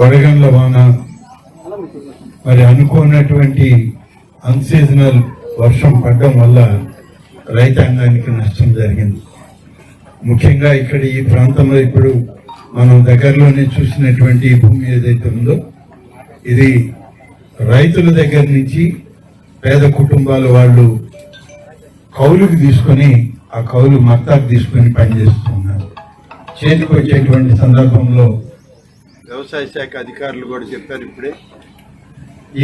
వడగండ్ల వాన మరి అనుకోనటువంటి అన్సీజనల్ వర్షం పడడం వల్ల రైతాంగానికి నష్టం జరిగింది. ముఖ్యంగా ఇక్కడ ఈ ప్రాంతంలో ఇప్పుడు మనం దగ్గరలోనే చూసినటువంటి భూమి ఏదైతే ఉందో ఇది రైతుల దగ్గర నుంచి పేద కుటుంబాల వాళ్ళు కౌలుకు తీసుకొని ఆ కౌలు మత్తాకు తీసుకొని పనిచేస్తున్నారు. చేతికి వచ్చేటువంటి సందర్భంలో వ్యవసాయ శాఖ అధికారులు కూడా చెప్పారు ఇప్పుడే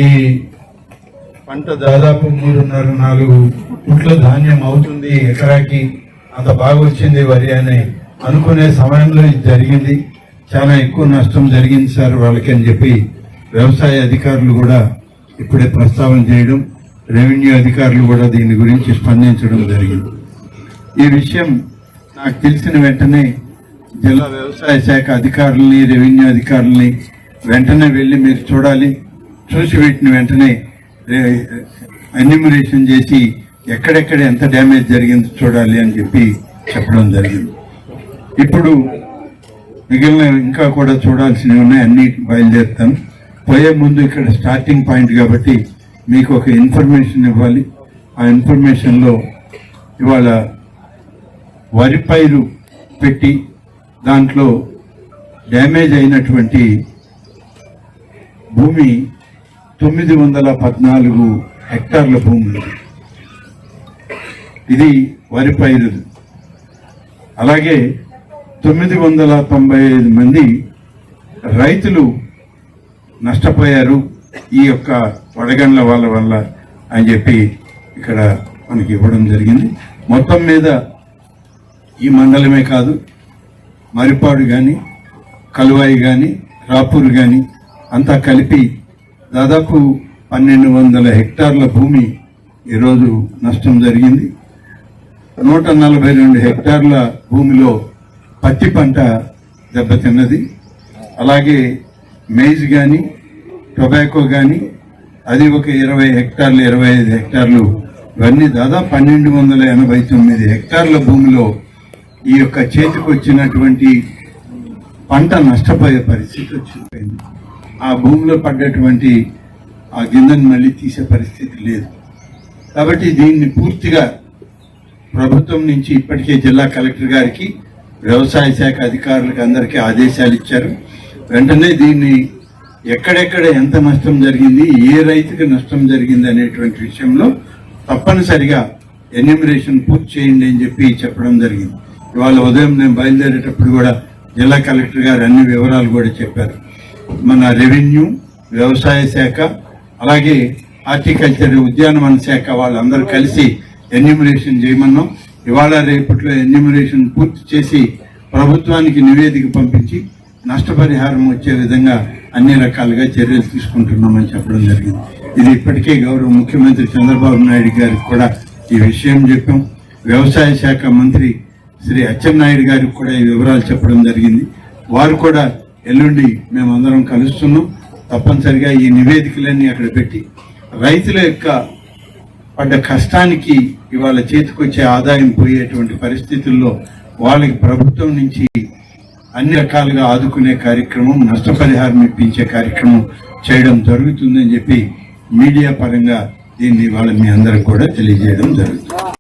ఈ పంట దాదాపు 3.5-4 గుంట్ల ధాన్యం అవుతుంది ఎకరాకి, అంత బాగా వచ్చింది వరి అని అనుకునే సమయంలో ఇది జరిగింది. చాలా ఎక్కువ నష్టం జరిగింది సార్ వాళ్ళకి అని చెప్పి వ్యవసాయ అధికారులు కూడా ఇప్పుడే ప్రస్తావన చేయడం, రెవెన్యూ అధికారులు కూడా దీని గురించి స్పందించడం జరిగింది. ఈ విషయం నాకు తెలిసిన వెంటనే జిల్లా వ్యవసాయ శాఖ అధికారులని, రెవెన్యూ అధికారులని వెంటనే వెళ్ళి మీరు చూడాలి, చూసి వీటిని వెంటనే ఎన్యూమరేషన్ చేసి ఎక్కడెక్కడ ఎంత డ్యామేజ్ జరిగిందో చూడాలి అని చెప్పి చెప్పడం జరిగింది. ఇప్పుడు మిగిలిన ఇంకా కూడా చూడాల్సినవి ఉన్నాయి, అన్ని బయలుదేరుతాను. పోయే ముందు ఇక్కడ స్టార్టింగ్ పాయింట్ కాబట్టి మీకు ఒక ఇన్ఫర్మేషన్ ఇవ్వాలి. ఆ ఇన్ఫర్మేషన్లో ఇవాళ వరి పైరు పెట్టి దాంట్లో డ్యామేజ్ అయినటువంటి భూమి 914 హెక్టార్ల భూములు. ఇది వరి పైరు. అలాగే 995 మంది రైతులు నష్టపోయారు ఈ యొక్క వడగండ్ల వల్ల అని చెప్పి ఇక్కడ మనకి ఇవ్వడం జరిగింది. మొత్తం మీద ఈ మండలమే కాదు, మరిపాడు కానీ, కలువాయి కానీ, రాపూర్ కానీ అంతా కలిపి దాదాపు 1200 హెక్టార్ల భూమి ఈరోజు నష్టం జరిగింది. 142 హెక్టార్ల భూమిలో పత్తి పంట దెబ్బతిన్నది. అలాగే మేజ్ కానీ, టొబాకో కానీ అది ఒక 20 హెక్టార్లు, 25 హెక్టార్లు, ఇవన్నీ దాదాపు 1289 హెక్టార్ల భూమిలో ఈ యొక్క చేతికి వచ్చినటువంటి పంట నష్టపోయే పరిస్థితి వచ్చిపోయింది. ఆ భూమిలో పడ్డటువంటి ఆ గింజను మళ్ళీ తీసే పరిస్థితి లేదు. కాబట్టి దీన్ని పూర్తిగా ప్రభుత్వం నుంచి ఇప్పటికే జిల్లా కలెక్టర్ గారికి, వ్యవసాయ శాఖ అధికారులకు అందరికీ ఆదేశాలు ఇచ్చారు. వెంటనే దీన్ని ఎక్కడెక్కడ ఎంత నష్టం జరిగింది, ఏ రైతుకి నష్టం జరిగింది అనేటువంటి విషయంలో తప్పనిసరిగా ఎన్యూమరేషన్ పూర్తి చేయండి అని చెప్పి చెప్పడం జరిగింది. ఇవాళ ఉదయం నేను బయలుదేరేటప్పుడు కూడా జిల్లా కలెక్టర్ గారు అన్ని వివరాలు కూడా చెప్పారు. మన రెవెన్యూ, వ్యవసాయ శాఖ, అలాగే హార్టికల్చర్, ఉద్యానవన శాఖ వాళ్ళందరూ కలిసి ఎన్యూమరేషన్ చేయమన్నాం. ఇవాళ రేపట్లో ఎన్యూమరేషన్ పూర్తి చేసి ప్రభుత్వానికి నివేదిక పంపించి నష్టపరిహారం వచ్చే విధంగా అన్ని రకాలుగా చర్యలు తీసుకుంటున్నామని చెప్పడం జరిగింది. ఇది ఇప్పటికే గౌరవ ముఖ్యమంత్రి చంద్రబాబు నాయుడు గారికి కూడా ఈ విషయం చెప్పాం. వ్యవసాయ శాఖ మంత్రి శ్రీ అచ్చెన్నాయుడు గారికి కూడా ఈ వివరాలు చెప్పడం జరిగింది. వారు కూడా ఎల్లుండి మేమందరం కలుస్తున్నాం. తప్పనిసరిగా ఈ నివేదికలన్నీ అక్కడ పెట్టి రైతుల యొక్క పడ్డ కష్టానికి ఇవాళ చేతికొచ్చే ఆదాయం పోయేటువంటి పరిస్థితుల్లో వాళ్ళకి ప్రభుత్వం నుంచి అన్ని రకాలుగా ఆదుకునే కార్యక్రమం, నష్టపరిహారం ఇప్పించే కార్యక్రమం చేయడం జరుగుతుందని చెప్పి మీడియా పరంగా దీన్ని ఇవాళ మీ అందరికి కూడా తెలియజేయడం జరుగుతుంది.